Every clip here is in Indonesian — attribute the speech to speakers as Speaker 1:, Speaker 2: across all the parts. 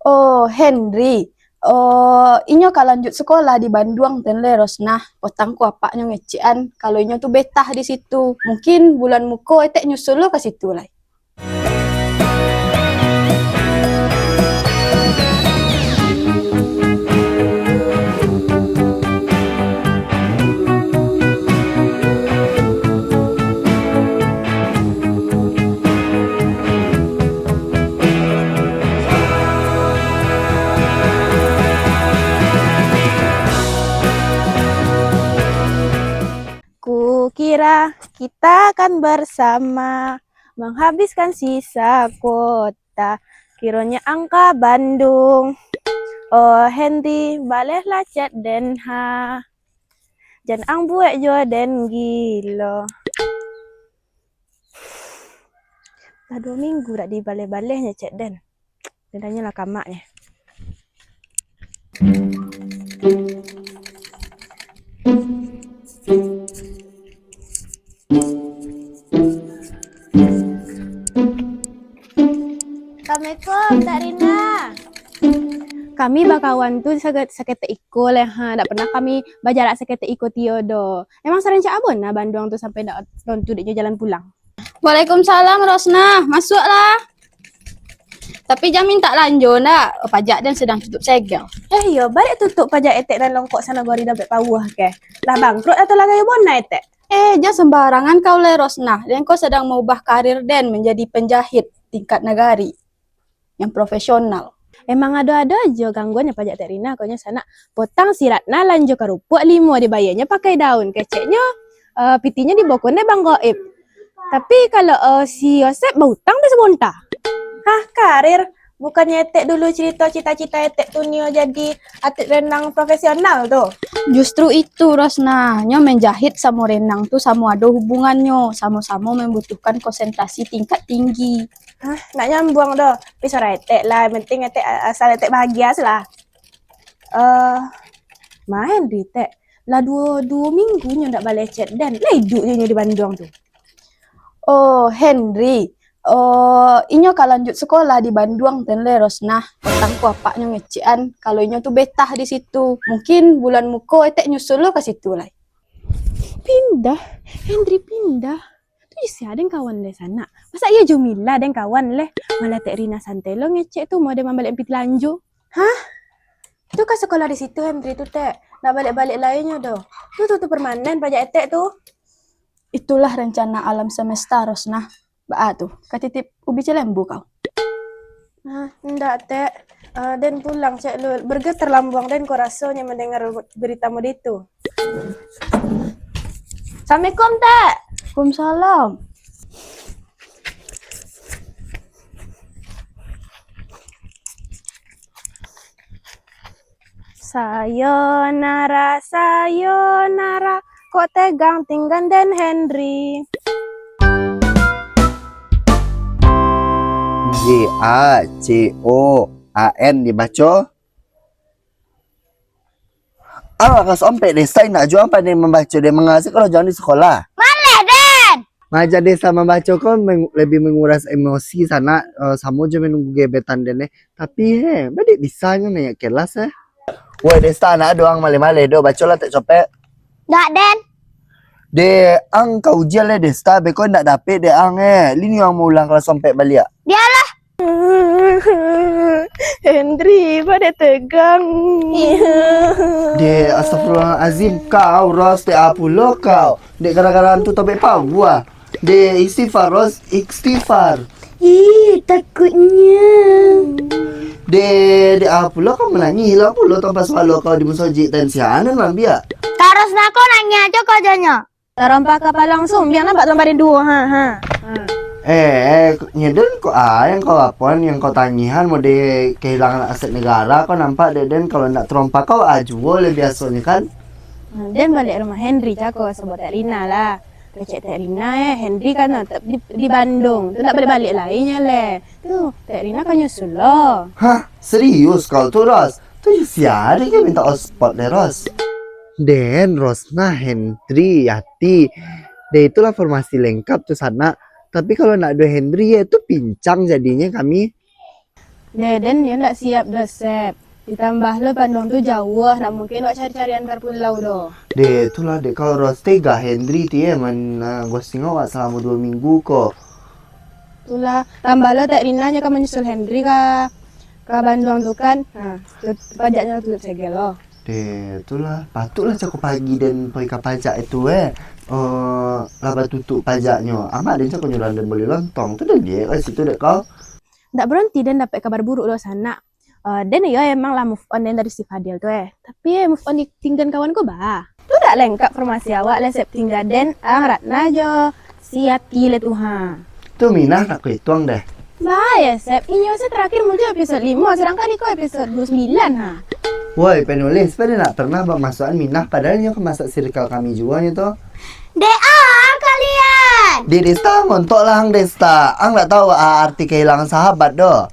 Speaker 1: Oh, Henry. Oh, inyo ka lanjut sekolah di Bandung ten le Rosnah. Potangku apaknya ngecian. Kalau inyo tuh betah di situ. Mungkin bulan muko etek nyusul lo ke situ lah. Kukira kita akan bersama menghabiskan sisa kota. Kiranya angka Bandung. Oh Henry, balehlah chat Den Ha. Jan ang buek jo den gilo. Lah 2 minggu dah di baleh-balehnya chat Den. Bedanya lah kamaknya. Assalamualaikum, Kak Rina. Kami bakawan tuh sakit iko leh ha. Dak pernah kami bajarak sakit iko tiodo. Emang sering cak abon nah Bandung tuh sampai dak nonton deknya jalan pulang. Waalaikumsalam Rosna, masuklah. Tapi jamin tak lanjut nak. Pajak dan sedang tutup segel. Iya, balik tutup pajak etek dan longkok sana gori dapat pawah ke. Lah bangkrut atau lagi bona etek? Jangan sembarangan kau le Rosna. Dan kau sedang mengubah karir dan menjadi penjahit tingkat negari yang profesional. Emang ada-ada aja gangguannya pajak Terina. Kaunya sana potang siratna lanjut kerupuk 5 dibayarnya pakai daun. Keceknya pitinya dibokonnya Bang Goib. Tapi kalau si Yosep berhutang bisa bonta. Hah, karir? Bukannya etek dulu cerita cita-cita etek tuh Nio jadi atlet renang profesional tuh. Justru itu Rosna, Nyo menjahit sama renang tuh sama ada hubungannya. Sama-sama membutuhkan konsentrasi tingkat tinggi. Hah, nak nyambung doh. Tapi suara etek lah, penting etek asal etek bahagia lah. Main di etek. Lah dua minggu nyo ndak balik chat dan lah hidup dia di Bandung tuh. Oh, Henry. Oh, inyo ka lanjut sekolah di Bandung ten le Rosnah. Potangku apaknya ngecian. Kalau inyo tuh betah di situ. Mungkin bulan muko etek nyusul lo ke situ lah. Pindah, Henry pindah. Tuh isi ada yang kawan le sana. Masa iya Jumila ada yang kawan le. Malah Tek Rina santai lo ngecek tuh mau ada balik empit lanjut. Hah? Tuh ke sekolah di situ Henry tuh Tek. Nak balik-balik lainnya doh. Tuh permanen pajak etek tuh. Itulah rencana alam semesta Rosnah. Tuh, ketitip ubi cilembu kau. Nah, enggak Tek. Dan pulang cek lu. Bergetar lambung dan kau rasanya mendengar beritamu itu. Assalamualaikum Tek. Waalaikumsalam. Sayonara, sayonara. Kok tegang tinggal dan Henry.
Speaker 2: Jacoan dibaca. Kas ompek desa nak jual apa dia membaca dia mengasih kalau jangan di sekolah.
Speaker 3: Malah Den.
Speaker 2: Ngajar desa membaca kan lebih menguras emosi sana sama aja menunggu gebetan dene. Tapi badik bisanya nih kelas Woi desa anak doang male-male do baca lah tak copek.
Speaker 3: Nggak Den.
Speaker 2: De ang kau ujian le desa beko ndak dapet de ang lini yang mau ulang kelas ompek balik.
Speaker 3: Biarlah.
Speaker 1: Henry, pada tegang.
Speaker 2: De astagfirullahalazim kau ros de apulo kau. De gara-gara antu topek pawah. De istighfar ros istighfar.
Speaker 3: Ih, takutnya.
Speaker 2: De apulo kau menangi lo apulo tempat swalo kau di musoji tensianan mambia.
Speaker 3: Terus nako nanya aja kok janya.
Speaker 1: Terompak kapal langsung, biar nampak tempatin dua.
Speaker 2: Nyeden kok yang kau apaan yang kau tangihan mau de kehilangan aset negara kau nampak deden kalau nak terompak kau ajuo le biasanya kan.
Speaker 1: Dan balik rumah Henry cako sebut Tek Rina lah. Kecek Tek Rina Henry kan tetap di Bandung. Tu tak balik lainnya le. Tuh Tek Rina kan nyusul lo.
Speaker 2: Hah, serius kau tuh Ros? Tuh siapa yang minta ospot le Ros? Den, Rosna, Henry, Yati. De itulah formasi lengkap tuh sana. Tapi kalau nak ada Henry ya itu pincang jadinya kami.
Speaker 1: Deden ya ndak siap dosep. Ditambah lo Bandung tuh jauh, nggak mungkin lo cari-cari antar pulau doh.
Speaker 2: Deh, itulah deh kalau Rostega Henry dia ghosting awak selama 2 minggu kok.
Speaker 1: Itulah tambah lo tak Rina kan menyusul Henry ke Bandung tuh kan. Nah, pajaknya tutup segel lo.
Speaker 2: Deh, itulah patutlah cakap pagi dan pergi ke pajak itu laba tutup pajaknya. Amak dia cakap nyuruh dan beli lontong. Tuh dah dia kat situ deh kau.
Speaker 1: Nggak berhenti dan dapat kabar buruk lo sana. Dan ya emang lah move on dari si Fadil tuh tapi move on tinggal kawan ko bah. Tuh dak lengkap formasi awak lesep tinggal Den Ratna jo siati le Tuhan.
Speaker 2: Tuh Minah nak kuituang deh.
Speaker 1: Bahaya Sep, ini saya terakhir muncul episode 5, sedangkan Iko episode 29 ha.
Speaker 2: Woi penulis, pada nak pernah bermasukan Minah padahal nyo kemasak circle kami juga nih toh.
Speaker 3: DA kalian.
Speaker 2: Di Desta ngontok lah Hang Desta. Ang nggak tahu arti kehilangan sahabat doh.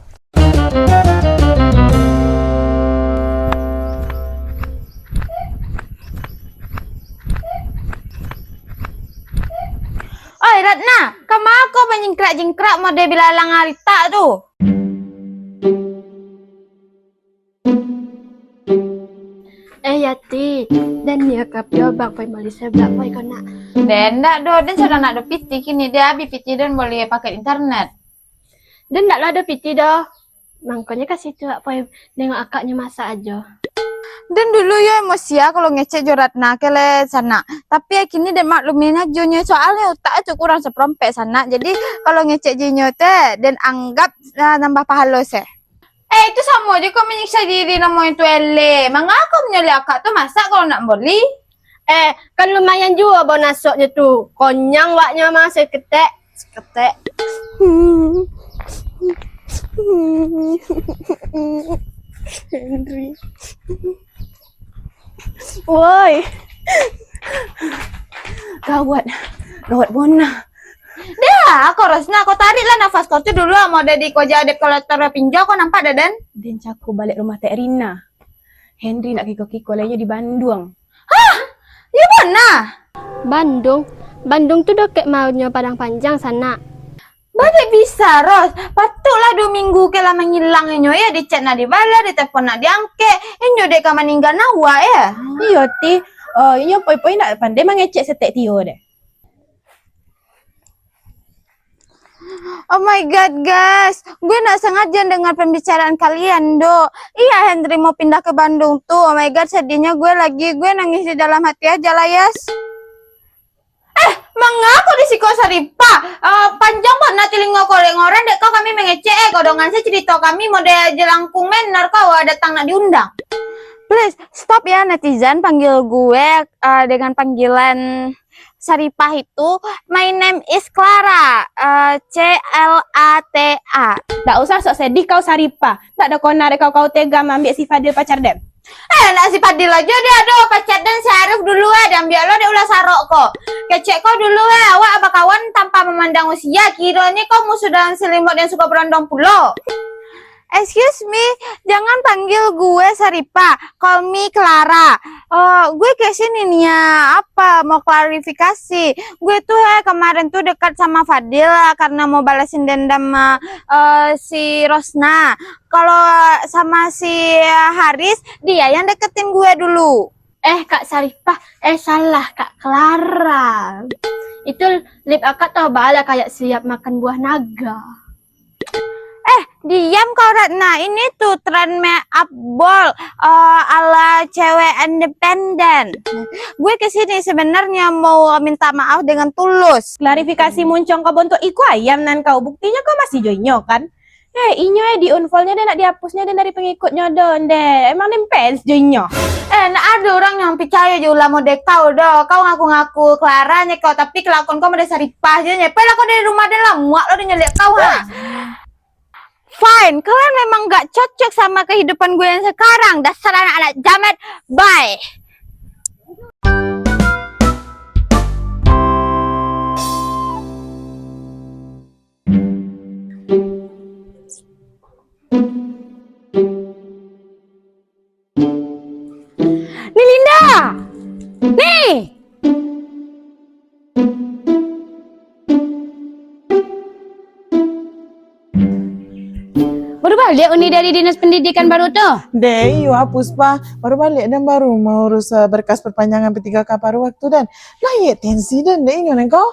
Speaker 3: Oi Ratna, kamu aku menyingkrak-jingkrak mau dia bilalang harita tuh.
Speaker 1: Yati, dan ya kapio bang pai Malaysia belak pai kena.
Speaker 3: Den ndak do, den sudah nak do piti kini dia habis piti dan boleh pakai internet.
Speaker 1: Dan ndak lah ada piti dah. Makanya kasih tuh pai nengok akaknya masak aja.
Speaker 3: Dan dulu ya emosi ya kalau ngecek Ratna kele sana. Tapi ya kini den maklumin aja nyo soalnya otak aja kurang seperempet sana. Jadi kalau ngecek jinyo teh dan anggap nambah pahala seh. Itu sama aja kau menyiksa diri namanya itu ele. Mengapa menyoleh akak tuh masa kalau nak beli?
Speaker 1: Kan lumayan juga bonasoknya tuh. Konyang waknya mah seketek. Henry. Woi. Gawat bona.
Speaker 3: Dah, kau Rosna, kau tariklah nafas kau tuh dulu. Mau dari kau jadi kolektor pinjau, kau nampak dah Dan?
Speaker 1: Den caku balik rumah Teh Rina. Henry nak kiko-kiko lainnya di Bandung.
Speaker 3: Ya mana?
Speaker 4: Bandung tuh deket maunya Padang Panjang sana.
Speaker 3: Balik bisa, Ros. Patutlah 2 minggu ke lama ngilang enyo ya. Di chat nak dibalas, di telepon nak diangkat. Enyo dek kau meninggal nawa ya.
Speaker 1: Iya ti. Ini poi-poi nak pandai mengecek setek Tio deh.
Speaker 3: Oh my god guys, gue nak sengaja dengar pembicaraan kalian do. Iya Henry mau pindah ke Bandung tuh. Oh my god sedihnya gue nangis di dalam hati aja lah Yas. Mengaku di Siko Saripa panjang kok nanti telinga koleng orang dek kau kami mengecek kodongan saya cerita kami mau dia jelangkung menar kau datang nak diundang. Please stop ya netizen panggil gue dengan panggilan Saripah itu. My name is Clara. CLATA.
Speaker 1: Tak usah sok sedih kau Saripah. Tak ada konar kau tega ambil si Fadil pacar dem.
Speaker 3: Nak si Fadil aja dia ada pacar dan si Arif dulu dan biar lo dia ulah sarok kok. Kecek kau dulu awak apa kawan tanpa memandang usia. Kiranya kau musuh dan selimut yang suka berondong pulau. Excuse me, jangan panggil gue Saripa, call me Clara. Gue kesini nih ya, mau klarifikasi. Gue tuh kemarin tuh dekat sama Fadil karena mau balasin dendam si Rosna. Kalau sama si Haris, dia yang deketin gue dulu.
Speaker 4: Kak Saripah, salah Kak Clara. Itu lip akak tau bala kayak siap makan buah naga.
Speaker 3: Diam kau Ratna, ini tuh tren make up ball ala cewek independen. Gue kesini sebenarnya mau minta maaf dengan tulus.
Speaker 1: Klarifikasi muncong kau bentuk iku ayam nan kau. Buktinya kau masih joinyo kan? Inyo di unfoldnya dan nak dihapusnya dan dari pengikutnya don deh. Emang nempel joinyo.
Speaker 3: Nak ada orang yang percaya je ulah model kau dah. Kau ngaku-ngaku Clara kau tapi kelakuan kau model Saripah je nyepel aku dari rumah dan lah muak lo dia nyelek kau Fine, kalian memang gak cocok sama kehidupan gue yang sekarang. Dasar anak-anak jamet. Bye.
Speaker 4: Nih Linda! Nih!
Speaker 5: balik Uni dari Dinas Pendidikan baru tuh?
Speaker 6: Deh, iya Puspa, baru balik dan baru mau urus berkas perpanjangan P3K paruh waktu dan layak tensi dan deh ini kau.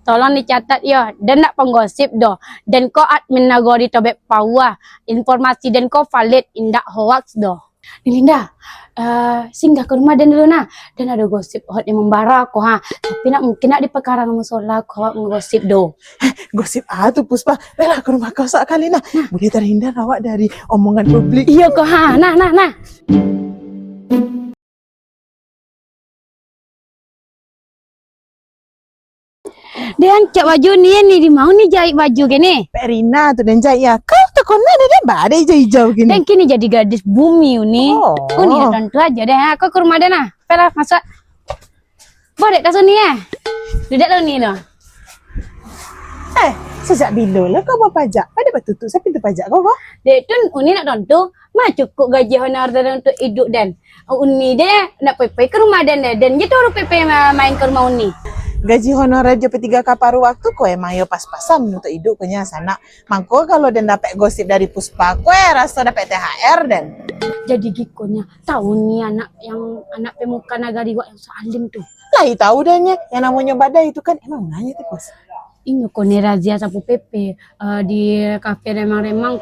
Speaker 5: Tolong dicatat ya, dan nak penggosip doh. Dan ko admin nagori tobek pawa. Informasi dan ko valid, indak hoax doh. Nih Linda, singgah ke rumah dan dulu nah. Dan ada gosip hot yang membara ko ha. Tapi nak mungkin nak di perkara musola ko menggosip doh.
Speaker 6: Gosip tuh Puspa, bela ke rumah kau sekali nah. Boleh terhindar awak dari omongan publik.
Speaker 5: Iya ko ha, nah. Dan cak baju nih di mau nih jahit baju gini.
Speaker 6: Pak Rina tuh dan Jaya, kau tak kena ada badai hijau gini.
Speaker 5: Dan kini jadi gadis bumi uni.
Speaker 6: Oh.
Speaker 5: Uni tentu aja deh. Aku ke rumah Dana. Pela masuk. Boleh kasih ni Duduk lo ni lo.
Speaker 6: Sejak bila lah kau buat pajak? Pada betul-betul saya pintu pajak kau.
Speaker 5: Dek tu uni nak tentu. Mah cukup gaji honor dan untuk hidup dan. Uni dia nak pergi ke rumah Dan je tu orang pergi main ke rumah uni.
Speaker 6: Gaji honorer je P3K paruh waktu kau emang yo pas-pasan untuk hidup kenya sana. Mangko kalau dan dapat gosip dari Puspa, kau rasa dapat THR dan.
Speaker 5: Jadi gikonya tahu ni anak pemuka nagari wak yang salim tu.
Speaker 6: Lah tahu dahnya yang namanya badai itu kan emang nanya tuh Pus.
Speaker 5: Ini kone razia sapu PP di kafe remang-remang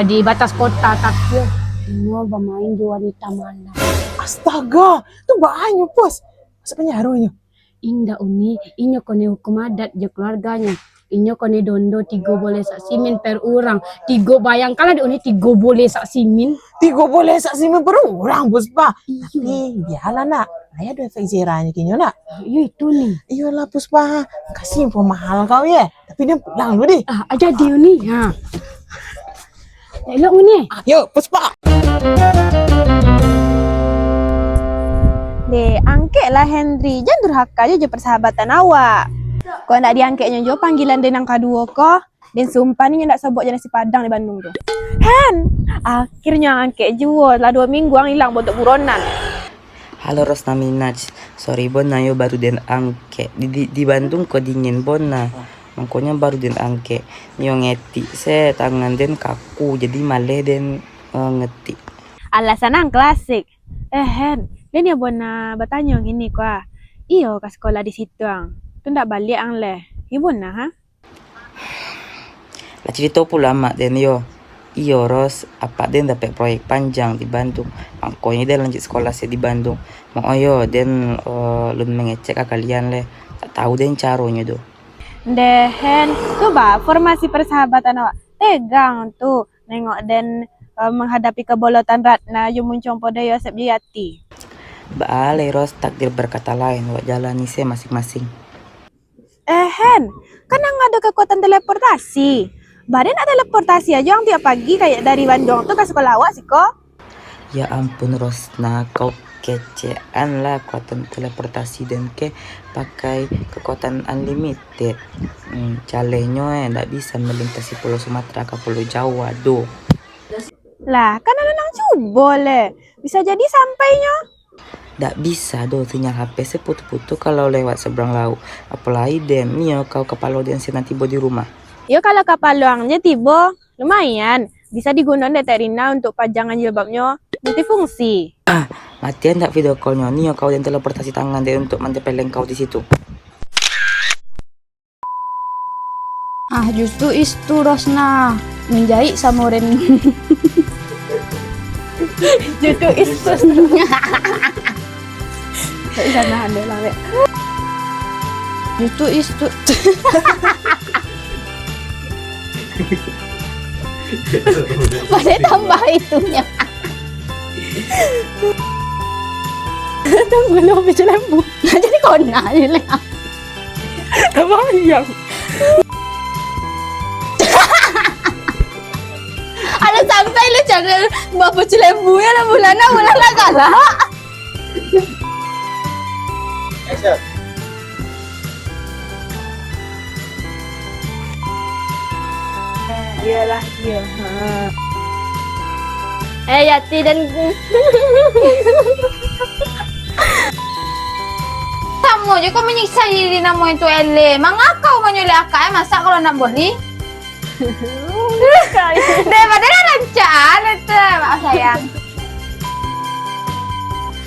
Speaker 5: di batas kota tapi ini bermain di wanita malam.
Speaker 6: Astaga, tuh banyak Pus. Masa penyaruhnya?
Speaker 5: Indah uni, inyo kone hukum adat je keluarganya. Inyo kone dondo 3 boleh sak simin per orang. 3 bayangkan ada uni 3 boleh sak simin.
Speaker 6: 3 boleh saksi per orang Puspa. Tapi biarlah nak. Ayah ada efek jerahnya kinyo nak.
Speaker 5: Iya itu nih.
Speaker 6: Iyalah Puspa, kasih info mahal kau ya. Tapi dia pulang dulu deh.
Speaker 5: Aja dia uni. Ha. Elok uni.
Speaker 6: Ayo Puspa.
Speaker 1: Angket lah Henry, jangan durhaka je persahabatan awak. Kau nak diangketnya jo panggilan denang kedua ko, dan sumpah ni nak sebut je nasi padang di Bandung tu. Hen, akhirnya angket jua, lah 2 minggu ang hilang bentuk buronan.
Speaker 7: Halo Rosna Minaj, sorry Bona yo baru den angke di Bandung kok dingin Bona, makanya baru den angke. Yo ngeti se tangan den kaku jadi male den ngeti.
Speaker 1: Alasan ang klasik. Hen, dan ya Bona bertanya gini kok. Iyo ke sekolah di situ ang. Tu ndak balik ang leh. Ibu nah ha?
Speaker 7: Lah cerita pula mak den yo. Iyo Ros, apa den dapat proyek panjang di Bandung. Makanya dia lanjut sekolah saya di Bandung. Mau yo den lun mengecek kalian leh. Tak tahu den caranya do.
Speaker 1: Dehen, tu ba formasi persahabatan awak. Tegang tu nengok dan menghadapi kebolotan Ratna yang muncul pada Yosep Jayati.
Speaker 7: Baalai Ros, takdir berkata lain. Wak jalani saya masing-masing.
Speaker 1: Hen, kan ang ada kekuatan teleportasi. Badan nak teleportasi aja yang tiap pagi kayak dari Bandung tuh ke sekolah awak sih kok.
Speaker 7: Ya ampun Rosna, kau kecean lah kekuatan teleportasi dan pakai kekuatan unlimited. Calenya ndak bisa melintasi Pulau Sumatera ke Pulau Jawa do.
Speaker 1: Lah, kan ada nang coba le. Bisa jadi sampainya.
Speaker 7: Ndak bisa do, sinyal HP saya putu-putu kalau lewat seberang laut. Apalagi den, nih kau kepala den nanti tiba di rumah.
Speaker 1: Ya kalau kapal luangnya tiba, lumayan. Bisa digunakan Deterina untuk pajangan jilbabnya multifungsi.
Speaker 7: Matian ndak video callnya nih kau dan teleportasi tangan deh untuk mantepeleng kau di situ.
Speaker 5: Justru itu Rosna menjahit sama Ren.
Speaker 1: Justru itu. Tak bisa nahan deh lah.
Speaker 5: Justru itu. Pada tambah itunya.
Speaker 1: Tunggu lo bisa lembu.
Speaker 5: Jadi kona ni lah.
Speaker 1: Kebayang.
Speaker 5: Ada sampai lu jangan buat pecel lembu ya lah bulan kalah.
Speaker 1: Iyalah dia.
Speaker 5: Yati dan
Speaker 3: Kamu je kau menyiksa diri namo itu ele. Mangakau menyulih akak masa kalau nak boleh? Daripada rancaan itu, maaf sayang.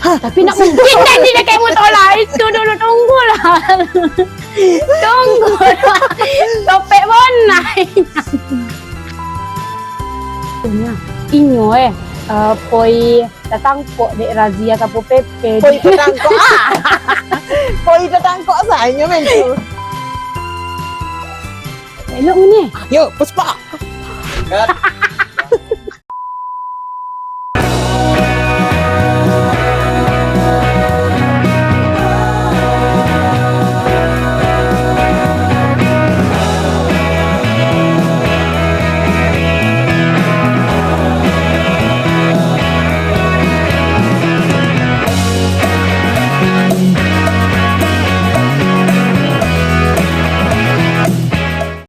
Speaker 5: Tapi nak mungkin janji dia kayak motor lah. Itu dulu tunggulah. Tunggu lah. Topek pun naik. Inyo poi tatangkok dek razia sapu PP.
Speaker 6: Poi tetangkok. Poi tetangkok saya men tu.
Speaker 5: Elok ni.
Speaker 6: Yuk, Puspa.